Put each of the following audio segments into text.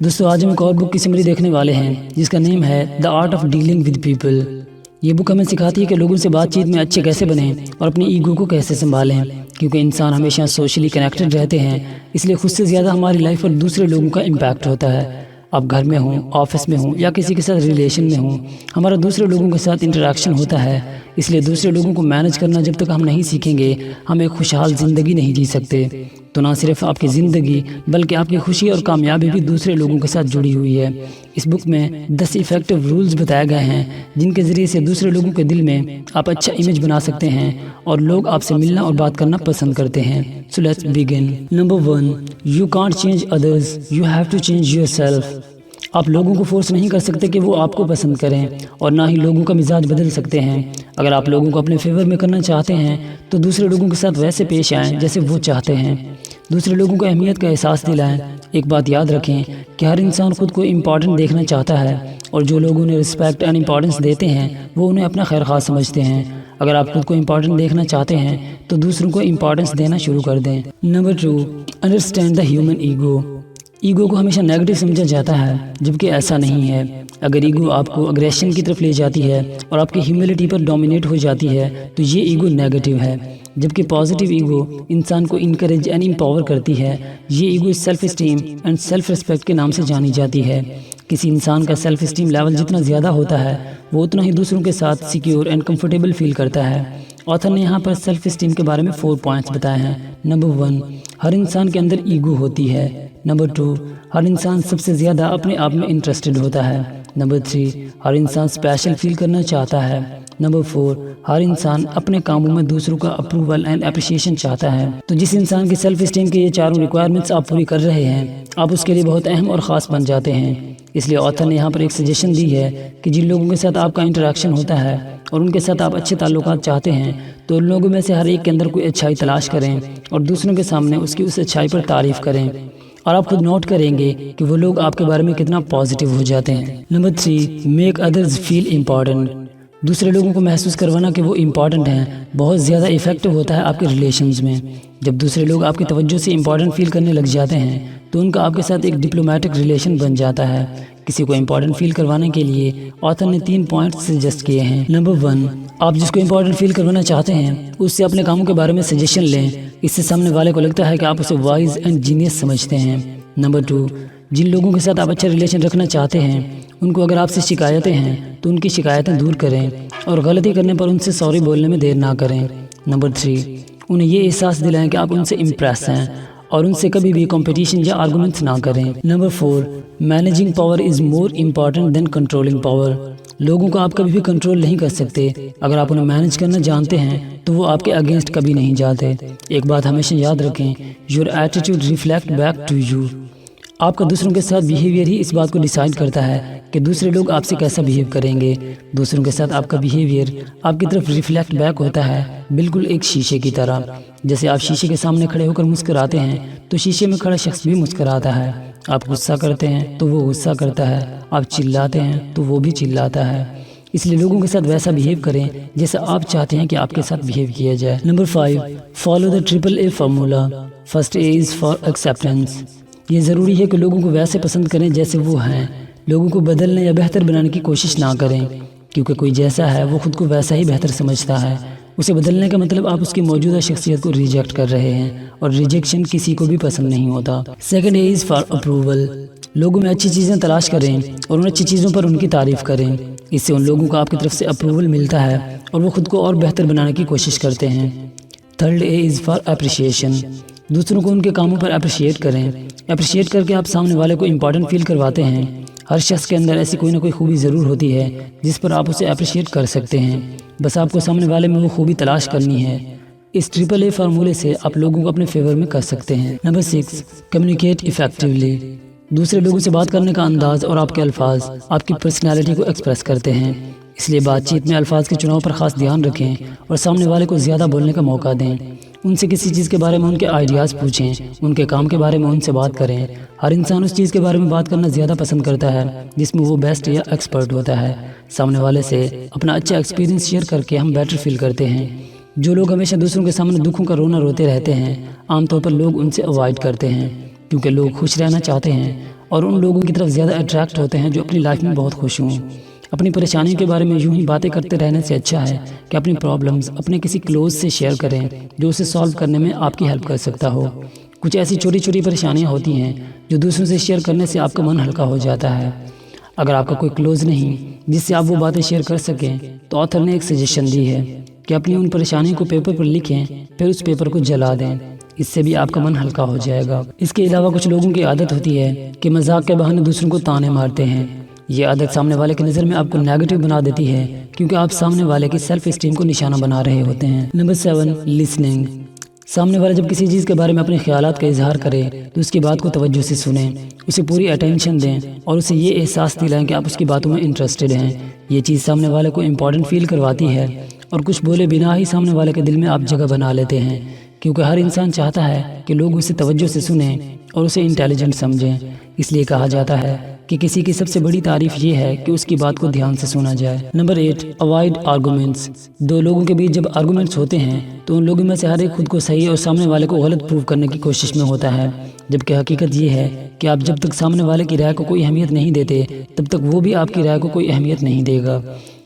دوستو آج ہم ایک اور بک کی سمری دیکھنے والے ہیں جس کا نیم ہے the art of dealing with people. یہ بک ہمیں سکھاتی ہے کہ لوگوں سے بات چیت میں اچھے کیسے بنیں اور اپنی ایگو کو کیسے سنبھالیں، کیونکہ انسان ہمیشہ سوشلی کنیکٹڈ رہتے ہیں، اس لیے خود سے زیادہ ہماری لائف پر دوسرے لوگوں کا امپیکٹ ہوتا ہے۔ آپ گھر میں ہوں، آفس میں ہوں یا کسی کے ساتھ ریلیشن میں ہوں، ہمارا دوسرے لوگوں کے ساتھ انٹریکشن ہوتا ہے، اس لیے دوسرے لوگوں کو مینج کرنا جب تک ہم نہیں سیکھیں گے ہم ایک خوشحال زندگی نہیں جی سکتے۔ تو نہ صرف آپ کی زندگی بلکہ آپ کی خوشی اور کامیابی بھی دوسرے لوگوں کے ساتھ جڑی ہوئی ہے۔ اس بک میں 10 ایفیکٹو رولز بتائے گئے ہیں جن کے ذریعے سے دوسرے لوگوں کے دل میں آپ اچھا امیج بنا سکتے ہیں اور لوگ آپ سے ملنا اور بات کرنا پسند کرتے ہیں۔ So let's begin. Number 1. You can't change others. You have to change yourself. آپ لوگوں کو فورس نہیں کر سکتے کہ وہ آپ کو پسند کریں اور نہ ہی لوگوں کا مزاج بدل سکتے ہیں۔ اگر آپ لوگوں کو اپنے فیور میں کرنا چاہتے ہیں تو دوسرے لوگوں کے ساتھ ویسے پیش آئیں جیسے وہ چاہتے ہیں۔ دوسرے لوگوں کو اہمیت کا احساس دلائیں۔ ایک بات یاد رکھیں کہ ہر انسان خود کو امپورٹنٹ دیکھنا چاہتا ہے اور جو لوگ انہیں رسپیکٹ اینڈ امپورٹنس دیتے ہیں وہ انہیں اپنا خیر خواہ سمجھتے ہیں۔ اگر آپ خود کو امپورٹنٹ دیکھنا چاہتے ہیں تو دوسروں کو امپورٹنس دینا شروع کر دیں۔ Number 2. Understand the human ego. Ego کو ہمیشہ نیگیٹو سمجھا جاتا ہے جبکہ ایسا نہیں ہے۔ اگر ایگو آپ کو اگریشن کی طرف لے جاتی ہے اور آپ کی ہیوملٹی پر ڈومینیٹ ہو جاتی ہے تو یہ ایگو نیگیٹو ہے، جبکہ پازیٹیو ایگو انسان کو انکریج اینڈ امپاور کرتی ہے۔ یہ ego self esteem and self respect کے نام سے جانی جاتی ہے۔ کسی انسان کا سیلف اسٹیم لیول جتنا زیادہ ہوتا ہے وہ اتنا ہی دوسروں کے ساتھ سیکیور اینڈ کمفرٹیبل فیل کرتا ہے۔ آتھر نے یہاں پر سیلف اسٹیم کے بارے میں 4 پوائنٹس بتائے ہیں۔ نمبر 1. ہر انسان کے اندر ایگو ہوتی ہے۔ نمبر 2. ہر انسان سب سے زیادہ اپنے آپ میں انٹرسٹڈ ہوتا ہے۔ نمبر 3. ہر انسان اسپیشل فیل کرنا چاہتا ہے۔ نمبر 4. ہر انسان اپنے کاموں میں دوسروں کا اپروول اینڈ اپریشیشن چاہتا ہے۔ تو جس انسان کی سیلف اسٹیم کے یہ چاروں ریکوائرمنٹس آپ پوری کر رہے ہیں آپ اس کے لیے بہت اہم اور خاص بن جاتے ہیں۔ اس لیے آتھر نے یہاں پر ایک سجیشن دی ہے کہ جن لوگوں کے ساتھ آپ کا انٹریکشن ہوتا ہے اور ان کے ساتھ آپ اچھے تعلقات چاہتے ہیں تو ان لوگوں میں سے ہر ایک کے اندر کوئی اچھائی تلاش کریں اور دوسروں کے سامنے اس کی اس اچھائی پر تعریف کریں، اور آپ خود نوٹ کریں گے کہ وہ لوگ آپ کے بارے میں کتنا پازیٹیو ہو جاتے ہیں۔ نمبر 3. میک ادرز فیل امپورٹنٹ۔ دوسرے لوگوں کو محسوس کروانا کہ وہ امپورٹنٹ ہیں بہت زیادہ ایفیکٹو ہوتا ہے آپ کے ریلیشنز میں۔ جب دوسرے لوگ آپ کی توجہ سے امپورٹنٹ فیل کرنے لگ جاتے ہیں تو ان کا آپ کے ساتھ ایک ڈپلومیٹک ریلیشن بن جاتا ہے۔ کسی کو امپورٹنٹ فیل کروانے کے لیے آتھر نے 3 پوائنٹس سجیسٹ کیے ہیں۔ نمبر 1. آپ جس کو امپورٹنٹ فیل کروانا چاہتے ہیں اس سے اپنے کاموں کے بارے میں سجیشن لیں، اس سے سامنے والے کو لگتا ہے کہ آپ اسے وائز اینڈ جینیس سمجھتے ہیں۔ نمبر 2. جن لوگوں کے ساتھ آپ اچھا ریلیشن رکھنا چاہتے ہیں ان کو اگر آپ سے شکایتیں ہیں تو ان کی شکایتیں دور کریں اور غلطی کرنے پر ان سے سوری بولنے میں دیر نہ کریں۔ نمبر 3. انہیں یہ احساس دلائیں کہ آپ ان سے امپریس ہیں اور ان سے کبھی بھی کمپٹیشن یا آرگومنٹس نہ کریں۔ Number 4. Managing power is more important than controlling power. لوگوں کو آپ کبھی بھی کنٹرول نہیں کر سکتے، اگر آپ انہیں مینیج کرنا جانتے ہیں تو وہ آپ کے اگینسٹ کبھی نہیں جاتے۔ ایک بات ہمیشہ یاد رکھیں، your attitude reflect back to you. آپ کا دوسروں کے ساتھ بیہیویئر ہی اس بات کو ڈیسائیڈ کرتا ہے کہ دوسرے لوگ آپ سے کیسا بیہیو کریں گے۔ دوسروں کے ساتھ آپ کا بیہیویئر آپ کی طرف ریفلیکٹ بیک ہوتا ہے، بالکل ایک شیشے کی طرح۔ جیسے آپ شیشے کے سامنے کھڑے ہو کر مسکراتے ہیں تو شیشے میں کھڑا شخص بھی مسکراتا ہے۔ آپ غصہ کرتے ہیں تو وہ غصہ کرتا ہے، آپ چلاتے ہیں تو وہ بھی چلاتا ہے۔ اس لیے لوگوں کے ساتھ ویسا بیہیو کریں جیسا آپ چاہتے ہیں کہ آپ کے ساتھ بیہیو کیا جائے۔ Number 5. Follow the triple a formula. First a is for acceptance. یہ ضروری ہے کہ لوگوں کو ویسے پسند کریں جیسے وہ ہیں، لوگوں کو بدلنے یا بہتر بنانے کی کوشش نہ کریں، کیونکہ کوئی جیسا ہے وہ خود کو ویسا ہی بہتر سمجھتا ہے۔ اسے بدلنے کا مطلب آپ اس کی موجودہ شخصیت کو ریجیکٹ کر رہے ہیں، اور ریجیکشن کسی کو بھی پسند نہیں ہوتا۔ Second A is for approval. لوگوں میں اچھی چیزیں تلاش کریں اور ان اچھی چیزوں پر ان کی تعریف کریں، اس سے ان لوگوں کو آپ کی طرف سے اپروول ملتا ہے اور وہ خود کو اور بہتر بنانے کی کوشش کرتے ہیں۔ Third A is for appreciation. دوسروں کو ان کے کاموں پر اپریشیٹ کریں۔ اپریشیٹ کر کے آپ سامنے والے کو امپورٹنٹ فیل کرواتے ہیں۔ ہر شخص کے اندر ایسی کوئی نہ کوئی خوبی ضرور ہوتی ہے جس پر آپ اسے اپریشیٹ کر سکتے ہیں، بس آپ کو سامنے والے میں وہ خوبی تلاش کرنی ہے۔ اس ٹرپل اے فارمولے سے آپ لوگوں کو اپنے فیور میں کر سکتے ہیں۔ نمبر 6. کمیونیکیٹ ایفیکٹیولی۔ دوسرے لوگوں سے بات کرنے کا انداز اور آپ کے الفاظ آپ کی پرسنالٹی کو ایکسپریس کرتے ہیں، اس لیے بات چیت میں الفاظ کے چناؤ پر خاص دھیان رکھیں اور سامنے والے کو زیادہ بولنے کا موقع دیں۔ ان سے کسی چیز کے بارے میں ان کے آئیڈیاز پوچھیں، ان کے کام کے بارے میں ان سے بات کریں۔ ہر انسان اس چیز کے بارے میں بات کرنا زیادہ پسند کرتا ہے جس میں وہ بیسٹ یا ایکسپرٹ ہوتا ہے۔ سامنے والے سے اپنا اچھا ایکسپیرینس شیئر کر کے ہم بیٹر فیل کرتے ہیں۔ جو لوگ ہمیشہ دوسروں کے سامنے دکھوں کا رونا روتے رہتے ہیں عام طور پر لوگ ان سے اوائڈ کرتے ہیں، کیونکہ لوگ خوش رہنا چاہتے ہیں اور ان لوگوں کی طرف زیادہ اٹریکٹ ہوتے ہیں جو اپنی لائف میں بہت خوش ہوں۔ اپنی پریشانیوں کے بارے میں یوں ہی باتیں کرتے رہنے سے اچھا ہے کہ اپنی پرابلمز اپنے کسی کلوز سے شیئر کریں جو اسے سالو کرنے میں آپ کی ہیلپ کر سکتا ہو۔ کچھ ایسی چھوٹی چھوٹی پریشانیاں ہوتی ہیں جو دوسروں سے شیئر کرنے سے آپ کا من ہلکا ہو جاتا ہے۔ اگر آپ کا کوئی کلوز نہیں جس سے آپ وہ باتیں شیئر کر سکیں تو آتھر نے ایک سجیشن دی ہے کہ اپنی ان پریشانیوں کو پیپر پر لکھیں، پھر اس پیپر کو جلا دیں، اس سے بھی آپ کا من ہلکا ہو جائے گا۔ اس کے علاوہ کچھ لوگوں کی عادت ہوتی ہے کہ مذاق کے بہانے دوسروں کو تانے مارتے ہیں۔ یہ عادت سامنے والے کی نظر میں آپ کو نیگیٹو بنا دیتی ہے کیونکہ آپ سامنے والے کی سیلف اسٹیم کو نشانہ بنا رہے ہوتے ہیں۔ Number 7، listening. سامنے والا جب کسی چیز کے بارے میں اپنے خیالات کا اظہار کرے تو اس کی بات کو توجہ سے سنیں، اسے پوری اٹینشن دیں اور اسے یہ احساس دلائیں کہ آپ اس کی باتوں میں انٹرسٹڈ ہیں۔ یہ چیز سامنے والے کو امپورٹنٹ فیل کرواتی ہے اور کچھ بولے بنا ہی سامنے والے کے دل میں آپ جگہ بنا لیتے ہیں، کیونکہ ہر انسان چاہتا ہے کہ لوگ اسے توجہ سے سنیں اور اسے انٹیلیجنٹ سمجھیں۔ اس لیے کہا جاتا ہے کہ کسی کی سب سے بڑی تعریف یہ ہے کہ اس کی بات کو دھیان سے سنا جائے۔ Number 8، avoid arguments. دو لوگوں کے بیچ جب آرگومنٹس ہوتے ہیں تو ان لوگوں میں سے ہر ایک خود کو صحیح اور سامنے والے کو غلط پروف کرنے کی کوشش میں ہوتا ہے، جبکہ حقیقت یہ ہے کہ آپ جب تک سامنے والے کی رائے کو کوئی اہمیت نہیں دیتے تب تک وہ بھی آپ کی رائے کو کوئی اہمیت نہیں دے گا۔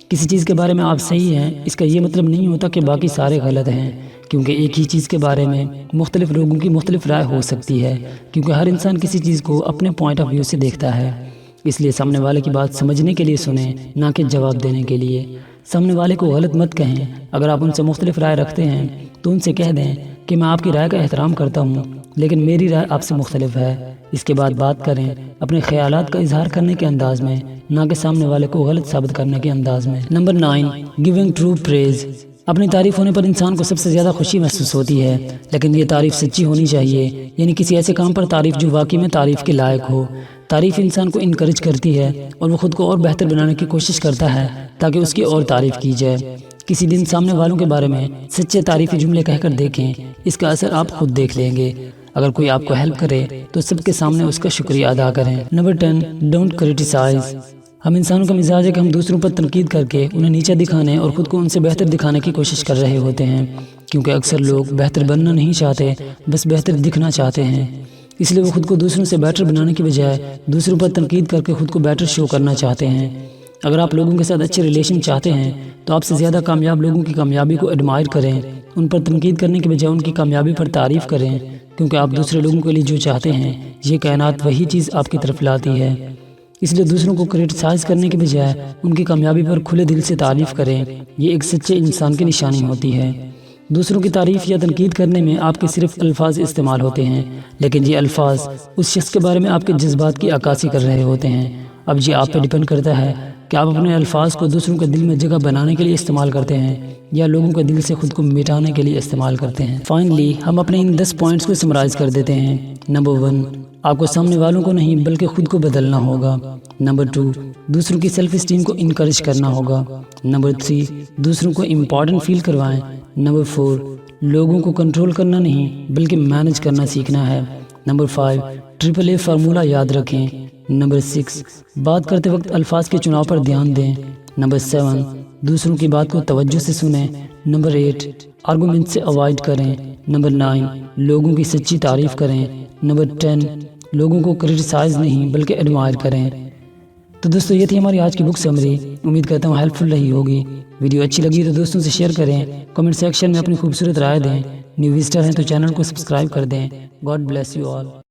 کسی چیز کے بارے میں آپ صحیح ہیں اس کا یہ مطلب نہیں ہوتا کہ باقی سارے غلط ہیں، کیونکہ ایک ہی چیز کے بارے میں مختلف لوگوں کی مختلف رائے ہو سکتی ہے، کیونکہ ہر انسان کسی چیز کو اپنے پوائنٹ آف ویو سے دیکھتا ہے۔ اس لیے سامنے والے کی بات سمجھنے کے لیے سنیں، نہ کہ جواب دینے کے لیے۔ سامنے والے کو غلط مت کہیں۔ اگر آپ ان سے مختلف رائے رکھتے ہیں تو ان سے کہہ دیں کہ میں آپ کی رائے کا احترام کرتا ہوں لیکن میری رائے آپ سے مختلف ہے۔ اس کے بعد بات کریں اپنے خیالات کا اظہار کرنے کے انداز میں، نہ کہ سامنے والے کو غلط ثابت کرنے کے انداز میں۔ نمبر 9، گیونگ ٹرو پریز۔ اپنی تعریف ہونے پر انسان کو سب سے زیادہ خوشی محسوس ہوتی ہے، لیکن یہ تعریف سچی ہونی چاہیے، یعنی کسی ایسے کام پر تعریف جو واقعی میں تعریف کے لائق ہو۔ تعریف انسان کو انکریج کرتی ہے اور وہ خود کو اور بہتر بنانے کی کوشش کرتا ہے تاکہ اس کی اور تعریف کی جائے۔ کسی دن سامنے والوں کے بارے میں سچے تعریفی جملے کہہ کر دیکھیں، اس کا اثر آپ خود دیکھ لیں گے۔ اگر کوئی آپ کو ہیلپ کرے تو سب کے سامنے اس کا شکریہ ادا کریں۔ Number 10، don't criticize. ہم انسانوں کا مزاج ہے کہ ہم دوسروں پر تنقید کر کے انہیں نیچا دکھانے اور خود کو ان سے بہتر دکھانے کی کوشش کر رہے ہوتے ہیں، کیونکہ اکثر لوگ بہتر بننا نہیں چاہتے، بس بہتر دکھنا چاہتے ہیں۔ اس لیے وہ خود کو دوسروں سے بیٹر بنانے کی بجائے دوسروں پر تنقید کر کے خود کو بیٹر شو کرنا چاہتے ہیں۔ اگر آپ لوگوں کے ساتھ اچھے ریلیشن چاہتے ہیں تو آپ سے زیادہ کامیاب لوگوں کی کامیابی کو ایڈمائر کریں، ان پر تنقید کرنے کے بجائے ان کی کامیابی پر تعریف کریں، کیونکہ آپ دوسرے لوگوں کے لیے جو چاہتے ہیں یہ کائنات وہی چیز آپ کی طرف لاتی ہے۔ اس لیے دوسروں کو کرٹیسائز کرنے کے بجائے ان کی کامیابی پر کھلے دل سے تعریف کریں، یہ ایک سچے انسان کی نشانی ہوتی ہے۔ دوسروں کی تعریف یا تنقید کرنے میں آپ کے صرف الفاظ استعمال ہوتے ہیں، لیکن یہ الفاظ اس شخص کے بارے میں آپ کے جذبات کی عکاسی کر رہے ہوتے ہیں۔ اب یہ آپ پہ ڈیپینڈ کرتا ہے کہ آپ اپنے الفاظ کو دوسروں کے دل میں جگہ بنانے کے لیے استعمال کرتے ہیں یا لوگوں کے دل سے خود کو مٹانے کے لیے استعمال کرتے ہیں۔ فائنلی ہم اپنے ان 10 پوائنٹس کو سمرائز کر دیتے ہیں۔ نمبر 1، آپ کو سامنے والوں کو نہیں بلکہ خود کو بدلنا ہوگا۔ نمبر 2، دوسروں کی سیلف اسٹیم کو انکریج کرنا ہوگا۔ نمبر 3، دوسروں کو امپورٹنٹ فیل کروائیں۔ نمبر 4، لوگوں کو کنٹرول کرنا نہیں بلکہ مینج کرنا سیکھنا ہے۔ نمبر 5، AAA فارمولہ یاد رکھیں۔ نمبر 6، بات کرتے وقت الفاظ کے چناؤ پر دھیان دیں۔ نمبر 7، دوسروں کی بات کو توجہ سے سنیں۔ نمبر 8، آرگومنٹ سے اوائڈ کریں۔ نمبر 9، لوگوں کی سچی تعریف کریں۔ نمبر 10، لوگوں کو کرٹیسائز نہیں بلکہ ایڈمائر کریں۔ تو دوستو یہ تھی ہماری آج کی بک سمری، امید کرتا ہوں ہیلپ فل رہی ہوگی۔ ویڈیو اچھی لگی تو دوستوں سے شیئر کریں، کمنٹ سیکشن میں اپنی خوبصورت رائے دیں۔ نیو وزٹر ہیں تو چینل کو سبسکرائب کر دیں۔ God bless you all.